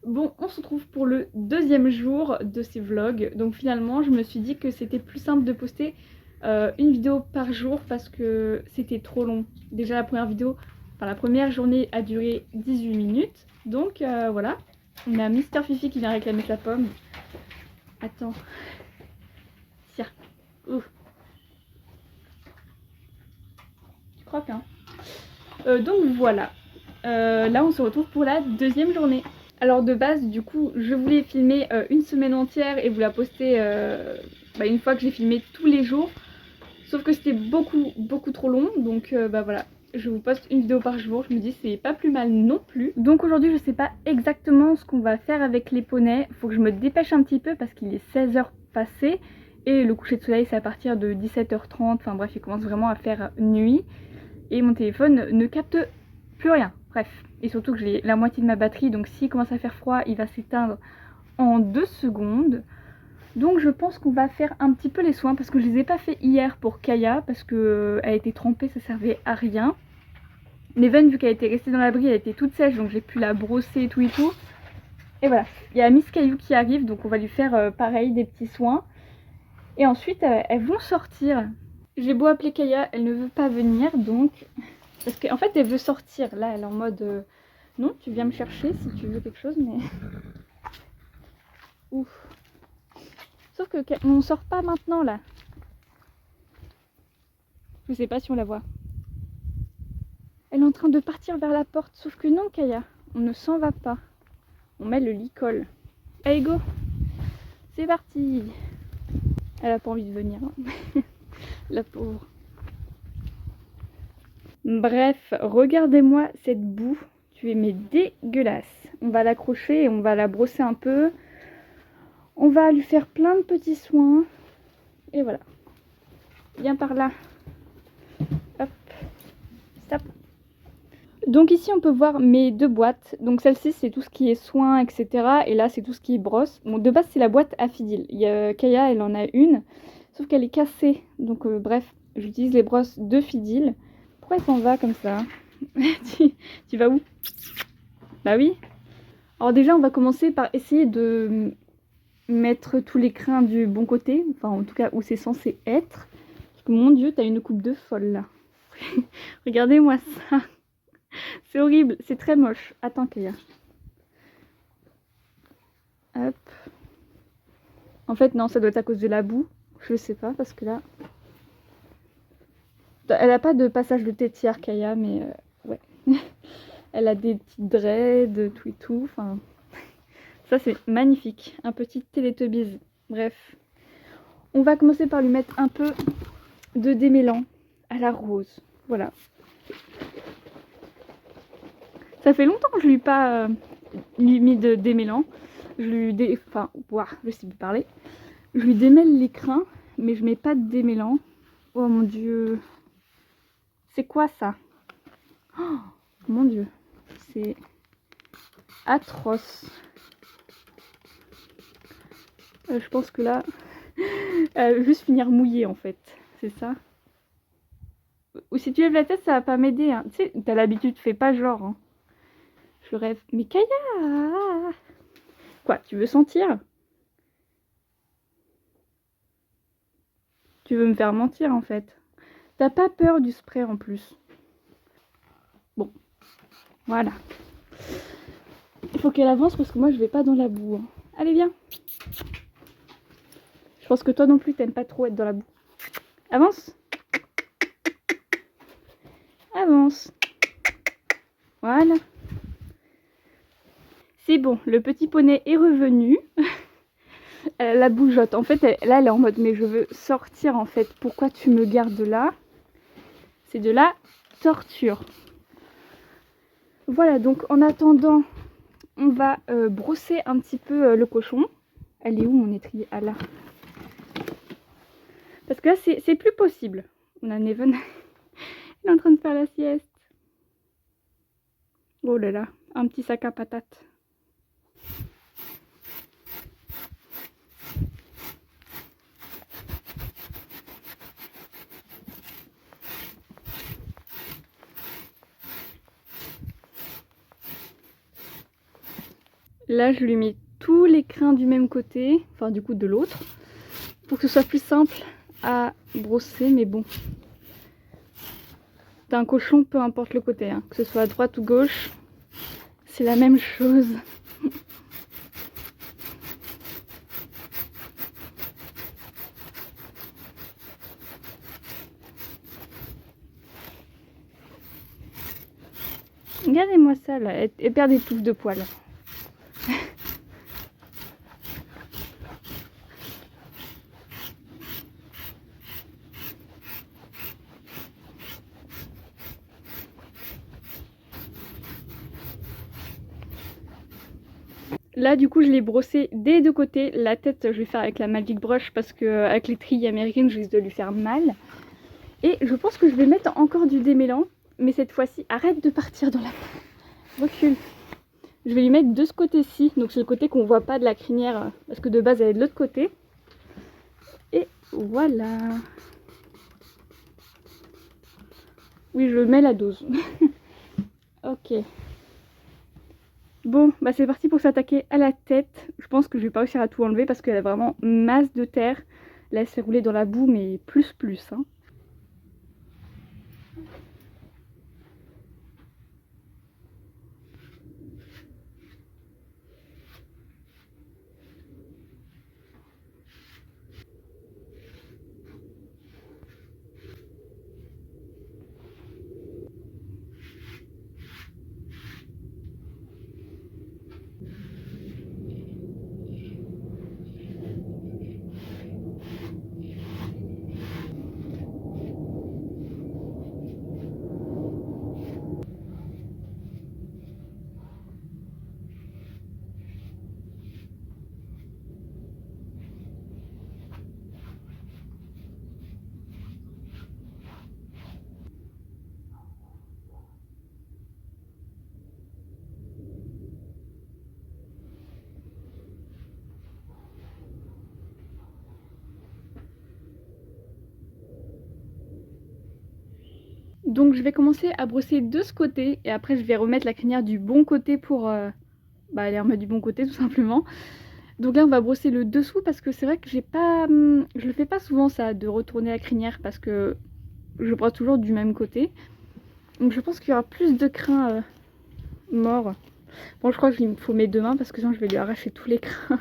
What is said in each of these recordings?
Bon, on se retrouve pour le deuxième jour de ces vlogs. Donc finalement, je me suis dit que c'était plus simple de poster une vidéo par jour parce que c'était trop long. Déjà la première vidéo, enfin la première journée a duré 18 minutes. Donc voilà, on a Mister Fifi qui vient réclamer sa pomme. Attends. Tiens. Ouf. Tu croques, hein. Donc voilà. Là on se retrouve pour la deuxième journée. Alors de base, du coup, je voulais filmer une semaine entière et vous la poster une fois que j'ai filmé tous les jours. Sauf que c'était beaucoup trop long, donc voilà. Je vous poste une vidéo par jour, je me dis c'est pas plus mal non plus. Donc aujourd'hui je sais pas exactement ce qu'on va faire avec les poneys. Faut que je me dépêche un petit peu parce qu'il est 16h passé. Et le coucher de soleil c'est à partir de 17h30, enfin bref il commence vraiment à faire nuit. Et mon téléphone ne capte plus rien, bref. Et surtout que j'ai la moitié de ma batterie, donc s'il commence à faire froid il va s'éteindre en 2 secondes. Donc je pense qu'on va faire un petit peu les soins parce que je les ai pas fait hier pour Kaya parce que elle était trempée, ça servait à rien. Neven, vu qu'elle était restée dans l'abri, elle était toute sèche donc j'ai pu la brosser et tout. Et voilà, il y a Miss Caillou qui arrive donc on va lui faire pareil des petits soins. Et ensuite elles vont sortir. J'ai beau appeler Kaya, elle ne veut pas venir donc... Parce qu'en fait elle veut sortir, là elle est en mode non tu viens me chercher si tu veux quelque chose mais... Ouf. Sauf que on sort pas maintenant là. Je sais pas si on la voit. Elle est en train de partir vers la porte, sauf que non Kaya, on ne s'en va pas. On met le licol. Allez go. C'est parti. Elle a pas envie de venir. Hein. La pauvre. Bref, regardez-moi cette boue. Tu es mais dégueulasse. On va l'accrocher et on va la brosser un peu. On va lui faire plein de petits soins. Et voilà. Viens par là. Hop. Stop. Donc ici on peut voir mes deux boîtes. Donc celle-ci c'est tout ce qui est soins, etc. Et là c'est tout ce qui est brosse. Bon de base c'est la boîte à Fidil. Kaya elle en a une. Sauf qu'elle est cassée. Donc bref, j'utilise les brosses de Fidil. Pourquoi elle s'en va comme ça? tu vas où? Bah oui. Alors déjà on va commencer par essayer de mettre tous les crins du bon côté. Enfin en tout cas où c'est censé être. Parce que mon dieu t'as une coupe de folle là. Regardez-moi ça. C'est horrible, c'est très moche. Attends Kaya. Hop. En fait non, ça doit être à cause de la boue. Je sais pas parce que là... Elle a pas de passage de tétière Kaya mais ouais. Elle a des petites dreads, tout et tout. Enfin, ça c'est magnifique. Un petit Teletubbies. Bref. On va commencer par lui mettre un peu de démêlant à la rose. Voilà. Ça fait longtemps que je lui ai pas mis de démêlant. Enfin, je sais plus parler. Je lui démêle les crins, mais je mets pas de démêlant. Oh mon dieu. C'est quoi ça? Oh mon dieu. C'est atroce. Je pense que là, elle va juste finir mouillée en fait. C'est ça. Ou si tu lèves la tête, ça va pas m'aider. Hein. Tu sais, t'as l'habitude, fais pas genre. Hein. Je rêve. Mais Kaya! Quoi, tu veux sentir? Tu veux me faire mentir en fait. T'as pas peur du spray en plus. Bon, voilà. Il faut qu'elle avance parce que moi je vais pas dans la boue. Hein. Allez, viens. Je pense que toi non plus t'aimes pas trop être dans la boue. Avance. Avance. Voilà. C'est bon, le petit poney est revenu. La bougeotte. En fait, là elle est en mode mais je veux sortir en fait. Pourquoi tu me gardes là? C'est de la torture. Voilà, donc en attendant, on va brosser un petit peu le cochon. Elle est où mon étrier? Ah là. Parce que là, c'est plus possible. On a Neven. Il est en train de faire la sieste. Oh là là, un petit sac à patates. Là, je lui mets tous les crins du même côté, enfin du coup de l'autre, pour que ce soit plus simple à brosser, mais bon. D'un cochon, peu importe le côté, hein, que ce soit à droite ou gauche, c'est la même chose. Regardez-moi ça là, elle perd des touffes de poils. Là du coup je l'ai brossé des deux côtés. La tête je vais faire avec la Magic Brush parce que avec les trilles américaines je risque de lui faire mal. Et je pense que je vais mettre encore du démêlant. Mais cette fois-ci, arrête de partir dans la... Recule. Je vais lui mettre de ce côté-ci. Donc c'est le côté qu'on voit pas de la crinière. Parce que de base elle est de l'autre côté. Et voilà. Oui, je mets la dose. Ok. Bon, bah c'est parti pour s'attaquer à la tête. Je pense que je vais pas réussir à tout enlever parce qu'elle a vraiment masse de terre. Là, elle s'est roulée dans la boue, mais plus. Hein. Donc je vais commencer à brosser de ce côté et après je vais remettre la crinière du bon côté pour aller remettre du bon côté tout simplement. Donc là on va brosser le dessous parce que c'est vrai que j'ai pas, je le fais pas souvent ça de retourner la crinière parce que je brosse toujours du même côté. Donc je pense qu'il y aura plus de crins morts. Bon je crois qu'il me faut mes deux mains parce que sinon je vais lui arracher tous les crins.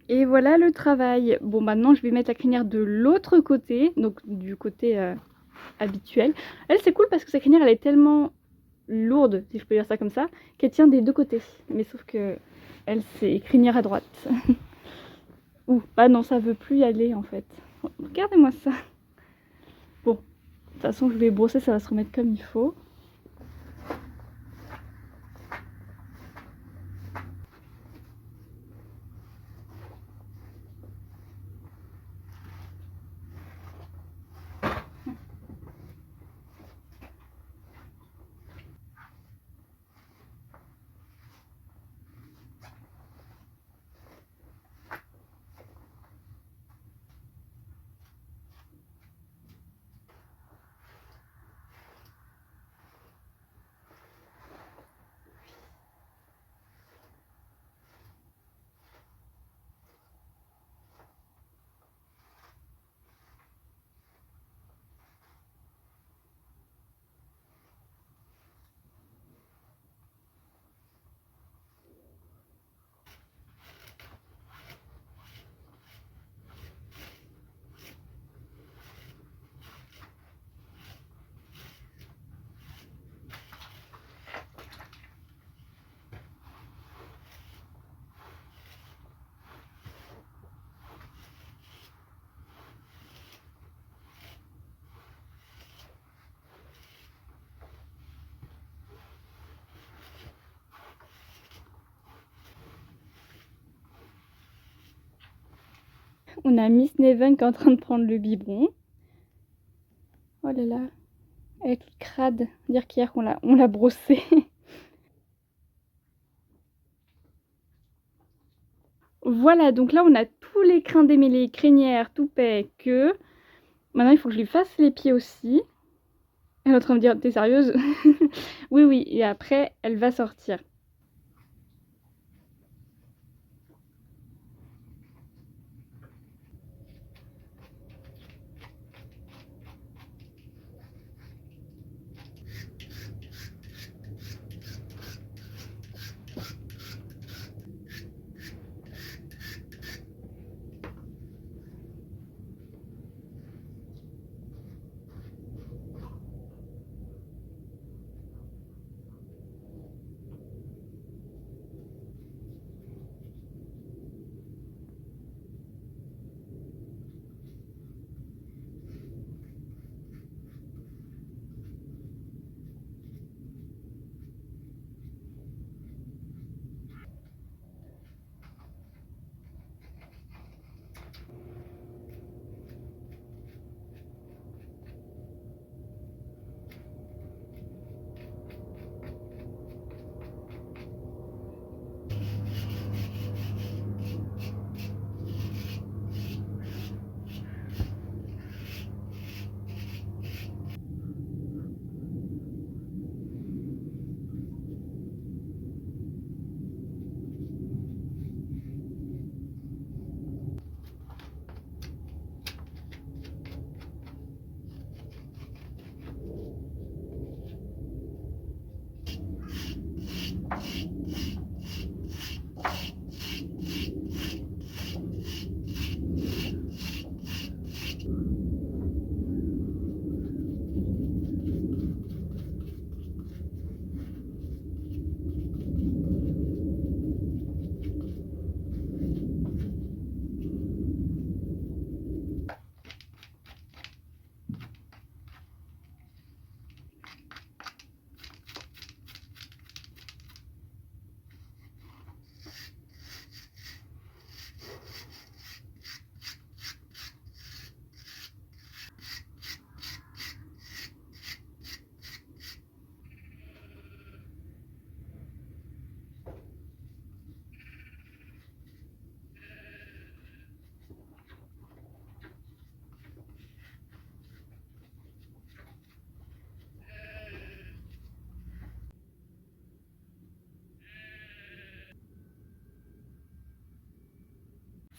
Et voilà le travail. Bon maintenant je vais mettre la crinière de l'autre côté, donc du côté habituel. Elle c'est cool parce que sa crinière elle est tellement lourde, si je peux dire ça comme ça, qu'elle tient des deux côtés. Mais sauf que elle c'est crinière à droite. Ouh, ah non ça veut plus y aller en fait. Regardez-moi ça. Bon, de toute façon je vais brosser, ça va se remettre comme il faut. On a Miss Neven qui est en train de prendre le biberon. Oh là là, elle est toute crade. Dire qu'hier on l'a brossée. Voilà, donc là on a tous les crins démêlés, crinière, toupet, queue. Maintenant il faut que je lui fasse les pieds aussi. Elle est en train de me dire, t'es sérieuse? Oui, oui, et après elle va sortir.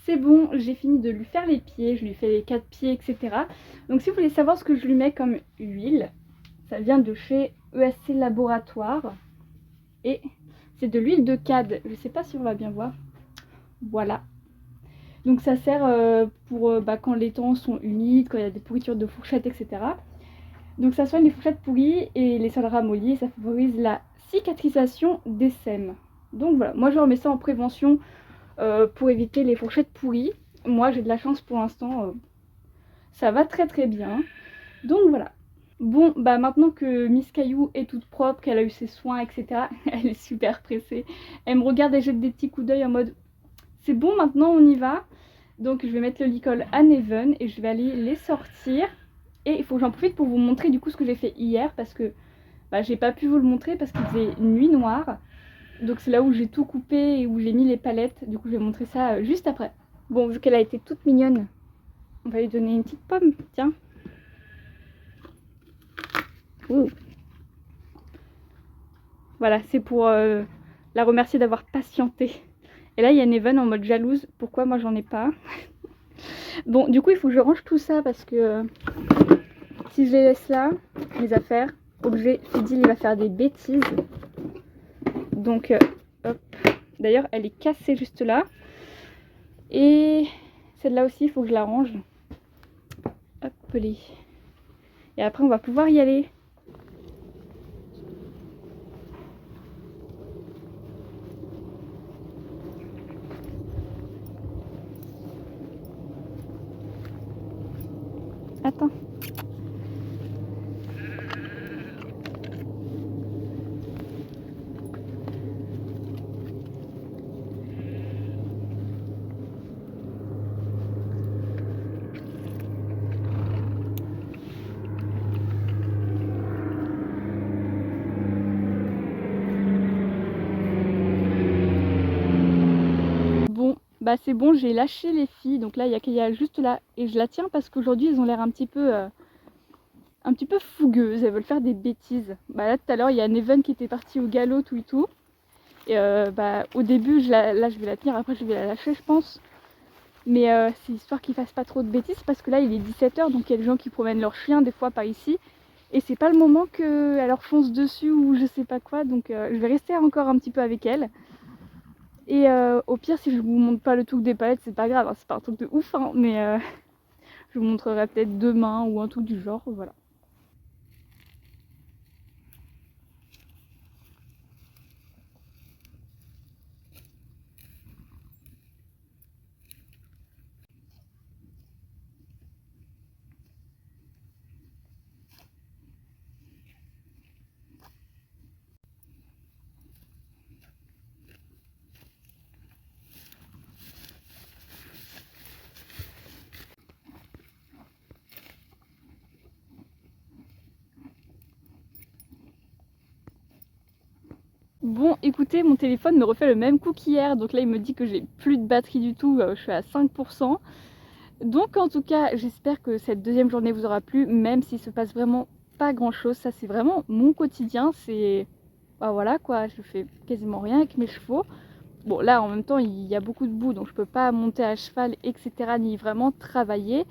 C'est bon, j'ai fini de lui faire les pieds, je lui fais les 4 pieds, etc. Donc si vous voulez savoir ce que je lui mets comme huile, ça vient de chez ESC Laboratoire. Et c'est de l'huile de cad, je sais pas si on va bien voir. Voilà. Donc ça sert pour quand les dents sont humides, quand il y a des pourritures de fourchettes, etc. Donc ça soigne les fourchettes pourries et les sols ramollis, et ça favorise la cicatrisation des sèmes. Donc voilà, moi je remets ça en prévention pour éviter les fourchettes pourries. Moi j'ai de la chance pour l'instant, ça va très très bien. Donc voilà. Bon, bah maintenant que Miss Caillou est toute propre, qu'elle a eu ses soins, etc., elle est super pressée. Elle me regarde et jette des petits coups d'œil en mode c'est bon, maintenant on y va. Donc je vais mettre le licol à Neven et je vais aller les sortir. Et il faut que j'en profite pour vous montrer du coup ce que j'ai fait hier parce que j'ai pas pu vous le montrer parce qu'il faisait nuit noire. Donc c'est là où j'ai tout coupé et où j'ai mis les palettes. Du coup je vais montrer ça juste après. Bon, vu qu'elle a été toute mignonne, on va lui donner une petite pomme, tiens. Ouh. Voilà, c'est pour la remercier d'avoir patienté. Et là il y a Neven en mode jalouse, pourquoi moi j'en ai pas. Bon, du coup il faut que je range tout ça parce que si je les laisse là, les affaires, objets, Fidil il va faire des bêtises. Donc hop, d'ailleurs elle est cassée juste là. Et celle-là aussi il faut que je la range. Hop les. Et après on va pouvoir y aller. Attends. Bah c'est bon, j'ai lâché les filles, donc là il y a Kaya juste là et je la tiens parce qu'aujourd'hui elles ont l'air un petit peu fougueuses, elles veulent faire des bêtises. Bah là tout à l'heure il y a Neven qui était parti au galop tout et tout. Et bah au début là je vais la tenir, après je vais la lâcher je pense. Mais c'est histoire qu'ils fassent pas trop de bêtises parce que là il est 17h donc il y a des gens qui promènent leurs chiens des fois par ici. Et c'est pas le moment qu'elle leur fonce dessus ou je sais pas quoi, donc je vais rester encore un petit peu avec elle. Et au pire, si je vous montre pas le truc des palettes, c'est pas grave, hein, c'est pas un truc de ouf, hein, mais je vous montrerai peut-être demain ou un truc du genre, voilà. Bon, écoutez, mon téléphone me refait le même coup qu'hier, donc là il me dit que j'ai plus de batterie du tout, je suis à 5%. Donc en tout cas, j'espère que cette deuxième journée vous aura plu, même s'il se passe vraiment pas grand chose. Ça c'est vraiment mon quotidien, c'est... Bah voilà quoi, je fais quasiment rien avec mes chevaux. Bon là en même temps il y a beaucoup de boue donc je peux pas monter à cheval etc ni vraiment travailler.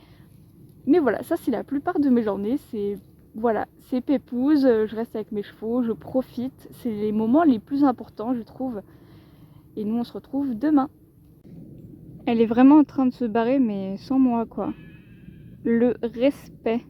Mais voilà, ça c'est la plupart de mes journées, c'est... Voilà, c'est pépouze, je reste avec mes chevaux, je profite. C'est les moments les plus importants je trouve. Et nous on se retrouve demain. Elle est vraiment en train de se barrer mais sans moi quoi. Le respect.